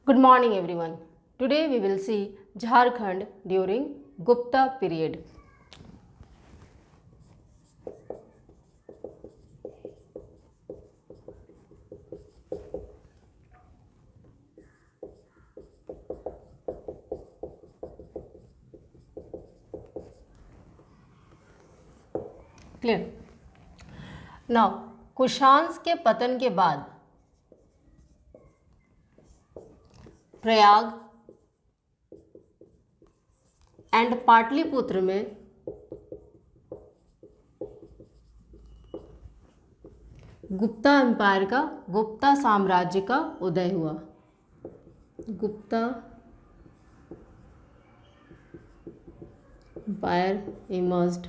Good morning everyone. Today we will see Jharkhand during Gupta period. Clear? Now, Kushans के पतन के बाद Prayag and Pataliputra में गुप्ता एम्पायर का, गुप्ता साम्राज्य का उदय हुआ। Gupta empire emerged.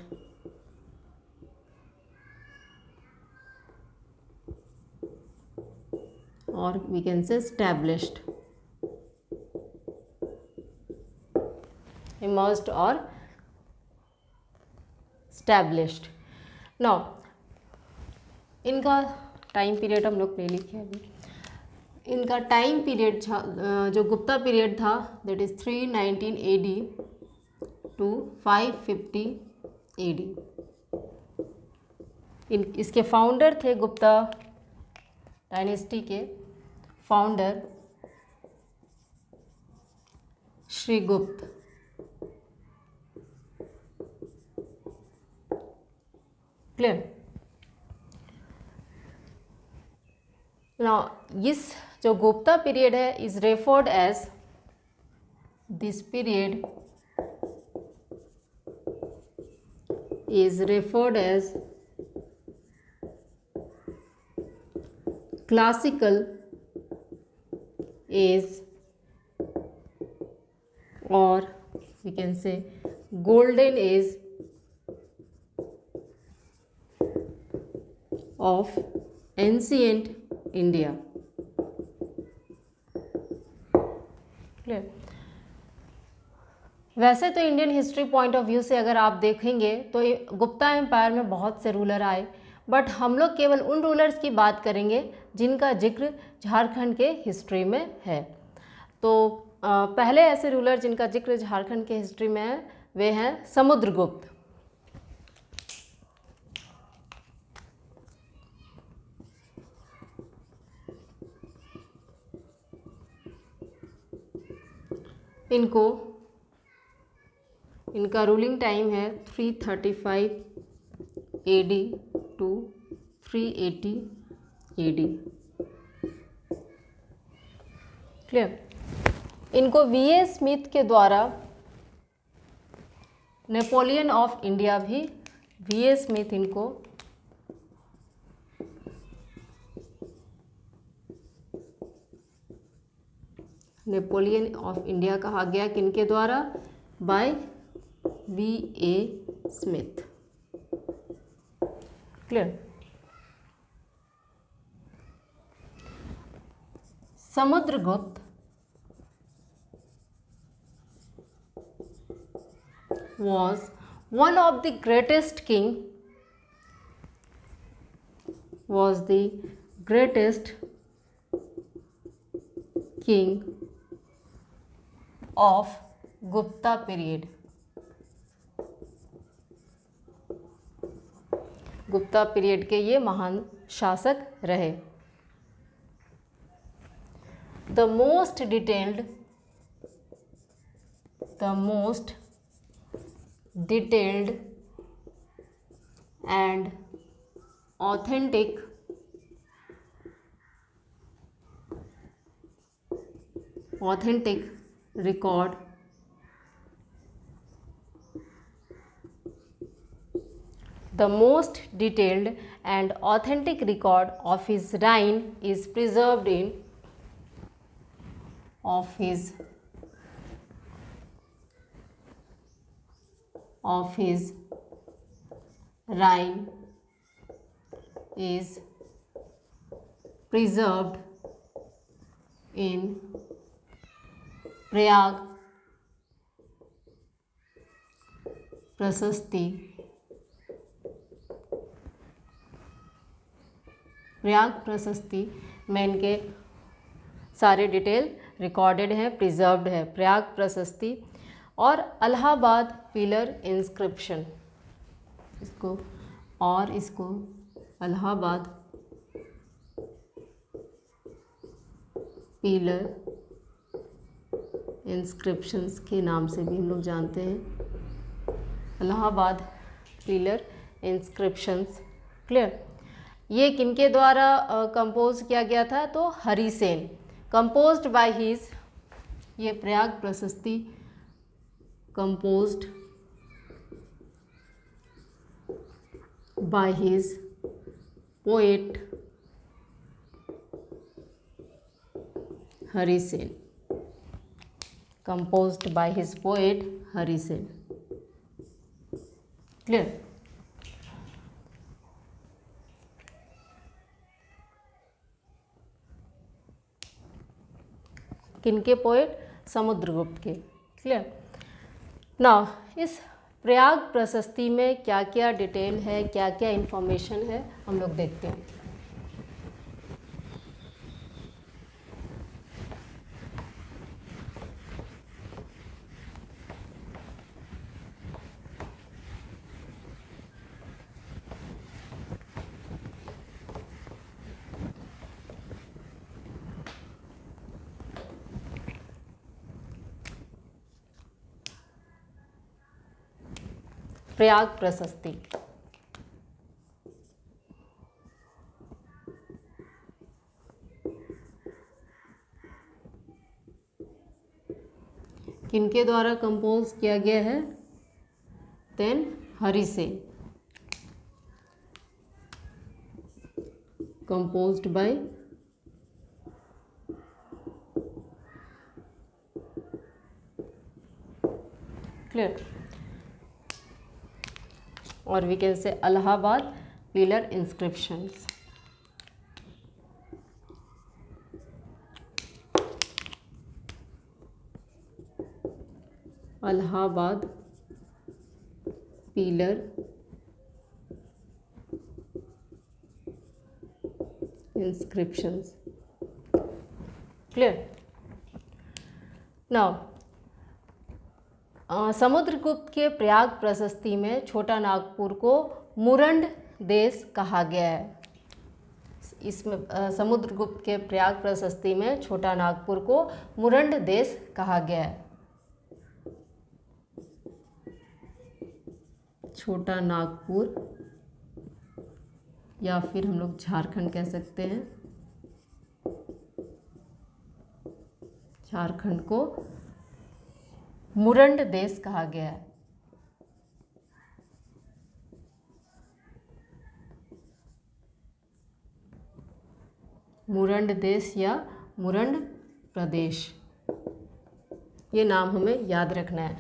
or we can say established, emerged or established. now इनका टाइम पीरियड हम लोग नहीं लिखे अभी। इनका टाइम पीरियड जो गुप्ता पीरियड था that is 319 AD to 550 AD। इसके फाउंडर थे गुप्ता डायनेस्टी के फाउंडर श्रीगुप्त। क्लियर? नाउ इस जो गुप्ता पीरियड है is referred as this period is referred as classical age और we can say golden age of ancient India. Clear? वैसे तो Indian history point of view से अगर आप देखेंगे तो गुप्ता एम्पायर में बहुत से रूलर आए, बट हम लोग केवल उन रूलर्स की बात करेंगे जिनका जिक्र झारखंड के हिस्ट्री में है। तो पहले ऐसे रूलर जिनका जिक्र झारखंड के हिस्ट्री में है वे हैं समुद्रगुप्त। इनका रूलिंग टाइम है 335 AD टू 380 AD। क्लियर? इनको VA स्मिथ के द्वारा नेपोलियन ऑफ इंडिया भी, VA स्मिथ इनको नेपोलियन ऑफ इंडिया कहा गया, किनके द्वारा? By VA Smith. Clear? Samudragupta was one of the greatest king, was the greatest king of Gupta period. Gupta period के ये महान शासक रहे। The most detailed and authentic record the most detailed and authentic record of his reign is preserved in reign is preserved in Prayag Prashasti में इनके सारे detail recorded हैं, preserved है, प्रयाग प्रशस्ति और इलाहाबाद पिलर इंस्क्रिप्शन, इसको इलाहाबाद पिलर इंस्क्रिप्शंस के नाम से भी हम लोग जानते हैं, इलाहाबाद पिलर इंस्क्रिप्शंस। क्लियर। ये किनके द्वारा कंपोज किया गया था? तो Hari Sen, composed by his, ये प्रयाग प्रशस्ति composed by his poet Hari Sen, composed by his poet Hari Sen। Clear? किनके पोएट? समुद्रगुप्त के। क्लियर। नाउ इस प्रयाग प्रशस्ति में क्या क्या डिटेल है, क्या क्या इंफॉर्मेशन है, हम लोग देखते हैं। प्रयाग प्रशस्ति, किनके द्वारा कंपोज किया गया है? Then Hari Sen, composed by clear, और we can say Allahabad pillar inscriptions. Allahabad pillar inscriptions. Clear. Now Samudragupta के प्रयाग प्रशस्ति में छोटा नागपुर को मुरंड देश कहा गया है। इसमें समुद्रगुप्त के प्रयाग प्रशस्ति में छोटा नागपुर को मुरंड देश कहा गया है। छोटा नागपुर या फिर हम लोग झारखंड कह सकते हैं, झारखंड को मुरंड देश कहा गया है। मुरंड देश या मुरंड प्रदेश, ये नाम हमें याद रखना है।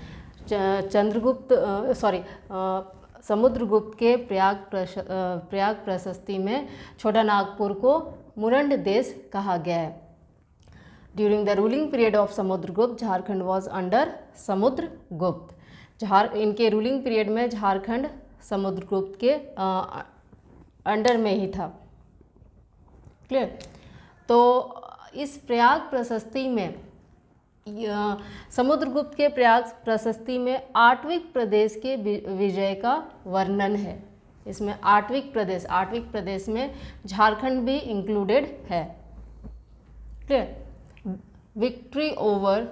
समुद्रगुप्त के प्रयाग प्रशस्ति में छोटा नागपुर को मुरंड देश कहा गया है। During the ruling period of Samudragupta Jharkhand was under Samudragupta. इनके रूलिंग पीरियड में झारखंड समुद्रगुप्त के अंडर में ही था। क्लियर। तो इस प्रयाग प्रशस्ति में समुद्रगुप्त के प्रयाग प्रशस्ति में आठविक प्रदेश के विजय का वर्णन है। इसमें आठविक प्रदेश में झारखंड भी इंक्लूडेड है। Clear. Victory over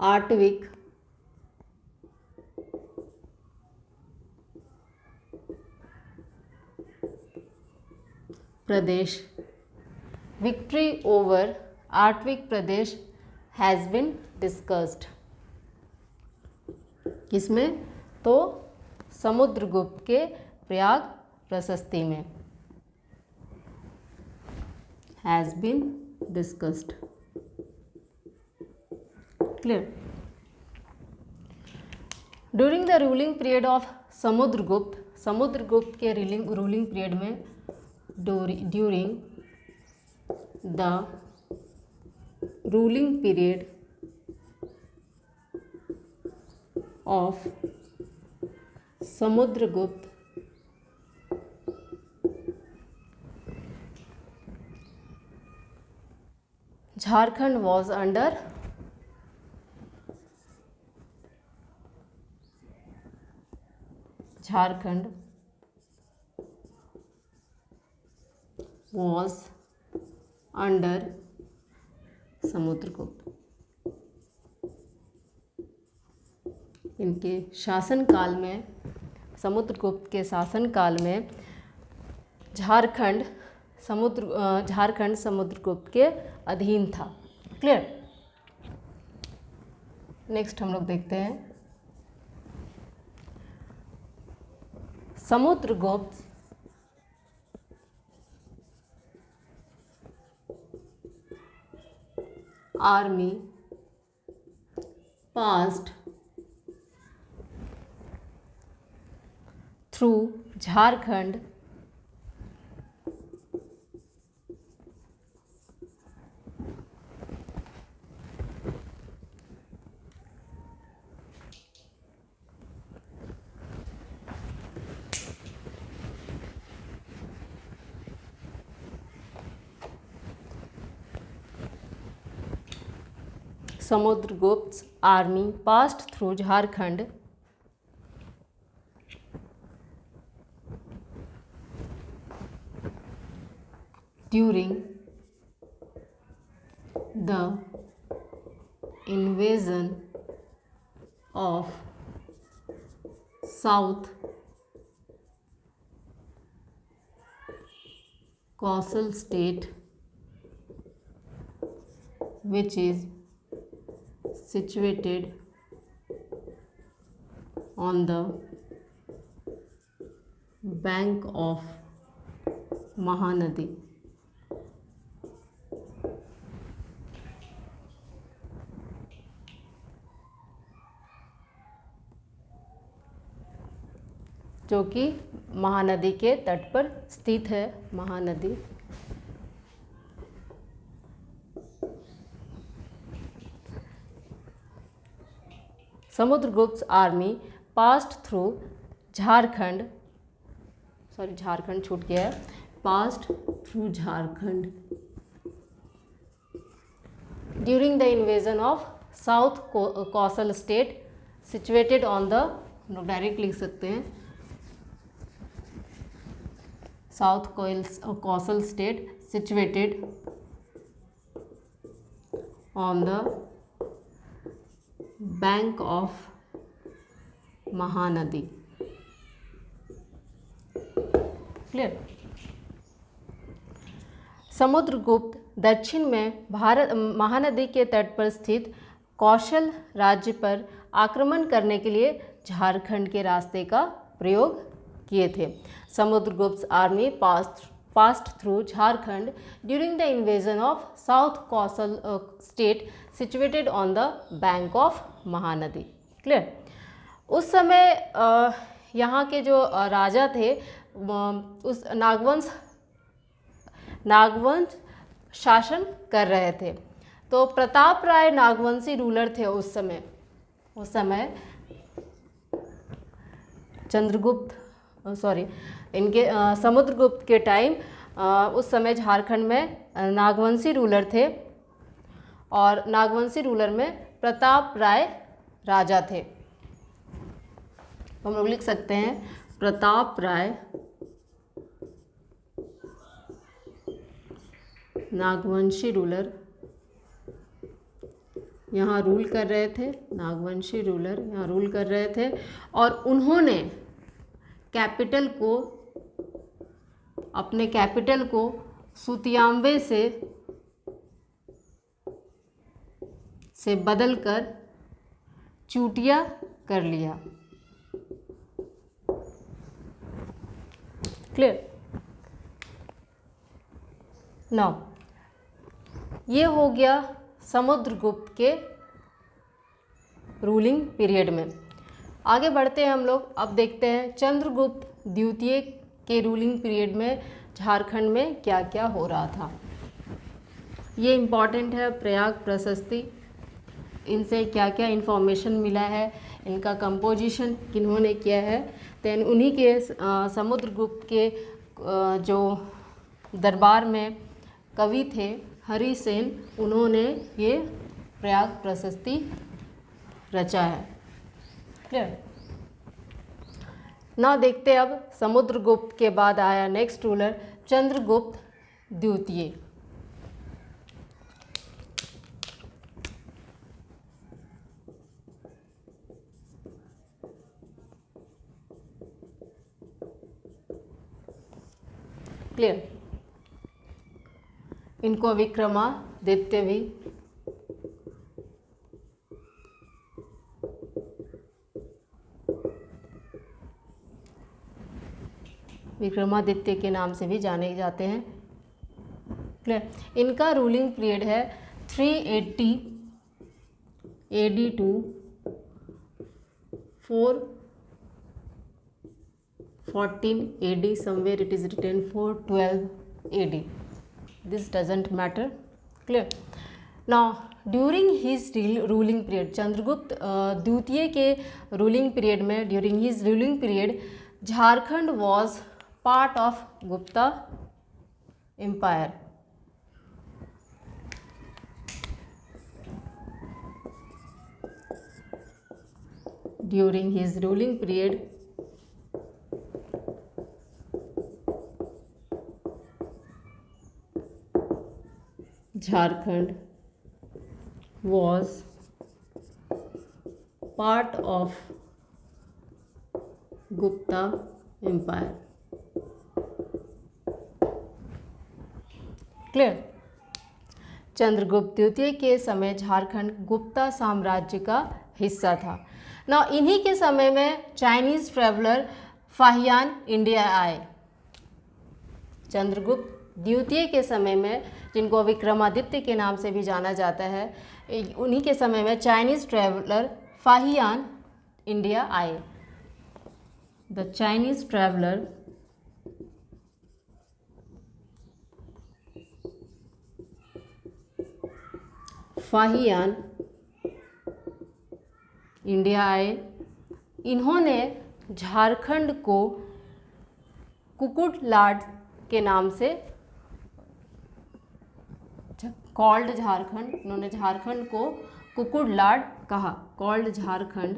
Atavik Pradesh, victory over Atavik Pradesh has been discussed. किसमें? तो समुद्रगुप्त के प्रयाग प्रशस्ति में has been discussed. Clear. During the ruling period of Samudragupta के रूलिंग पीरियड में during the ruling period of Samudragupta Jharkhand was under Jharkhand was under Samudragupta. इनके शासनकाल में, समुद्रगुप्त के शासनकाल में झारखंड समुद्रगुप्त के अधीन था। क्लियर। नेक्स्ट हम लोग देखते हैं Samudragupta army passed through Jharkhand Samudragupta army passed through Jharkhand during the invasion of South Coastal State, which is situated on the bank of Mahanadi. जो कि महानदी के तट पर स्थित है। Mahanadi Samudragupta army passed through Jharkhand, Jharkhand छूट गया है, passed through Jharkhand during the invasion of south coastal state situated on the, हम लोग डायरेक्ट लिख सकते हैं, south coastal state situated on the bank of Mahanadi. Clear. Samudragupta दक्षिण में भारत महानदी के तट पर स्थित कौशल राज्य पर आक्रमण करने के लिए झारखंड के रास्ते का प्रयोग किए थे। Samudragupta army passed through Jharkhand during the invasion of south coastal state situated on the bank of Mahanadi. Clear. उस समय यहाँ के जो राजा थे उस नागवंश शासन कर रहे थे। तो प्रताप राय नागवंशी रूलर थे उस समय समुद्रगुप्त के टाइम उस समय झारखंड में नागवंशी रूलर थे और नागवंशी रूलर में प्रताप राय राजा थे। हम लोग लिख सकते हैं प्रताप राय नागवंशी रूलर यहाँ रूल कर रहे थे, नागवंशी रूलर यहाँ रूल कर रहे थे और उन्होंने अपने कैपिटल को सुतियाम्बे से बदलकर चूटिया कर लिया। क्लियर। नाउ ये हो गया समुद्रगुप्त के रूलिंग पीरियड में। आगे बढ़ते हैं हम लोग। अब देखते हैं चंद्रगुप्त द्वितीय के रूलिंग पीरियड में झारखंड में क्या क्या हो रहा था। ये इम्पॉर्टेंट है। प्रयाग प्रशस्ति इनसे क्या क्या इन्फॉर्मेशन मिला है, इनका कंपोजिशन किन्होंने किया है। देन उन्हीं के समुद्रगुप्त के जो दरबार में कवि थे हरिसेन, उन्होंने ये प्रयाग प्रशस्ति रचा है। क्लियर। ना देखते अब समुद्रगुप्त के बाद आया नेक्स्ट रूलर चंद्रगुप्त द्वितीय। क्लियर। इनको विक्रमादित्य भी विक्रमादित्य के नाम से भी जाने जाते हैं। क्लियर। इनका रूलिंग पीरियड है 380 AD to 414 AD, somewhere it is written 412 AD. This doesn't matter. Clear. Now during his ruling period, Chandragupta द्वितीय के रूलिंग पीरियड में, during his ruling period, Jharkhand was part of Gupta Empire. During his ruling period, Jharkhand was part of Gupta Empire. Clear. Chandragupta द्वितीय के समय झारखंड गुप्ता साम्राज्य का हिस्सा था। ना इन्हीं के समय में चाइनीज ट्रेवलर फाहियान इंडिया आए। चंद्रगुप्त द्वितीय के समय में, जिनको विक्रमादित्य के नाम से भी जाना जाता है, उन्हीं के समय में चाइनीज ट्रेवलर फाहियान इंडिया आए। The Chinese traveller Fahien India आए। इन्होंने झारखंड को कुकुटलाड के नाम से, कॉल्ड झारखंड, इन्होंने झारखंड को कुकुटलाड कहा। कॉल्ड झारखंड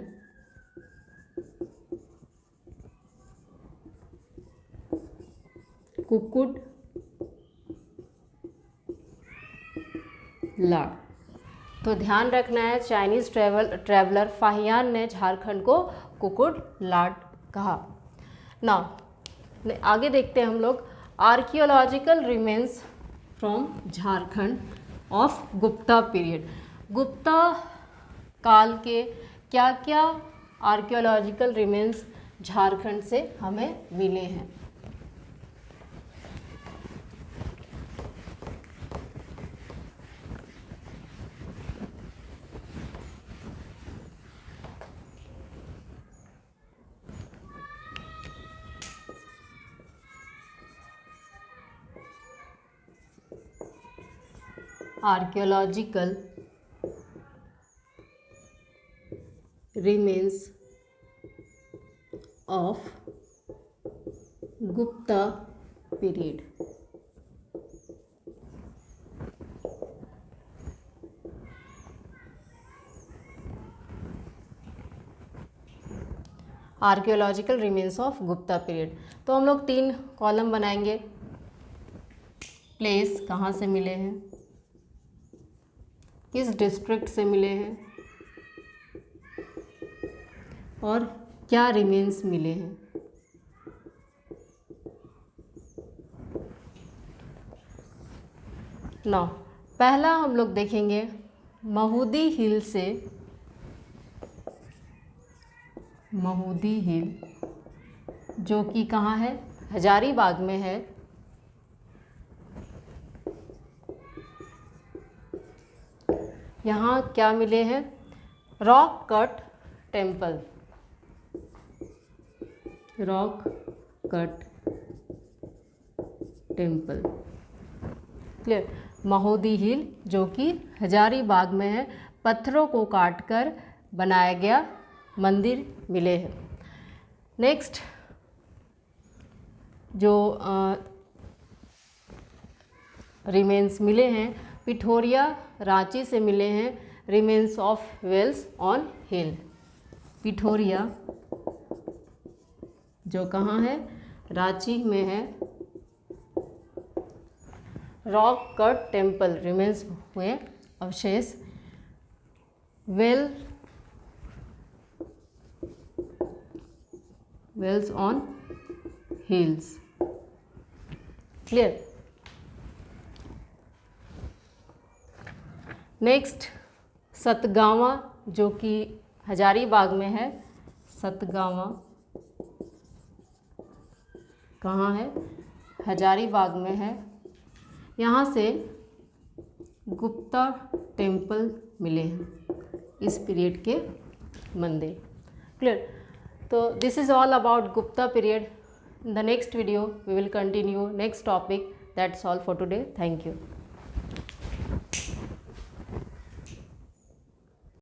कुकुटलाड। तो ध्यान रखना है, चाइनीज ट्रेवलर फाहियान ने झारखंड को कुकुटलाड कहा। ना आगे देखते हैं हम लोग archaeological remains from Jharkhand of Gupta period. Gupta काल के क्या क्या आर्कियोलॉजिकल रिमेन्स झारखंड से हमें मिले हैं। Archaeological remains of Gupta period. Archaeological remains of Gupta period. तो हम लोग 3 कॉलम बनाएंगे। प्लेस कहाँ से मिले हैं, किस डिस्ट्रिक्ट से मिले हैं, और क्या रिमेन्स मिले हैं। नौ पहला हम लोग देखेंगे महूदी हिल से। महूदी हिल जो कि कहाँ है, हजारीबाग में है। यहाँ क्या मिले हैं, rock cut temple. Rock cut temple. Clear. Mahodi hill जो कि हजारीबाग में है, पत्थरों को काटकर बनाया गया मंदिर मिले हैं। नेक्स्ट जो रिमेन्स मिले हैं पिठोरिया रांची से मिले हैं remains of wells on hill. Pithoria जो कहाँ है, रांची में है। रॉक कट टेम्पल रिमेन्स हुए अवशेष। Wells on hills. Clear. Next Satgawa जो कि हजारीबाग में है। सतगावा कहाँ है, हजारीबाग में है। यहाँ से गुप्ता टेम्पल मिले हैं, इस पीरियड के मंदिर। क्लियर। तो this is all about Gupta period. In the next video we will continue next topic. That's all for today. Thank you.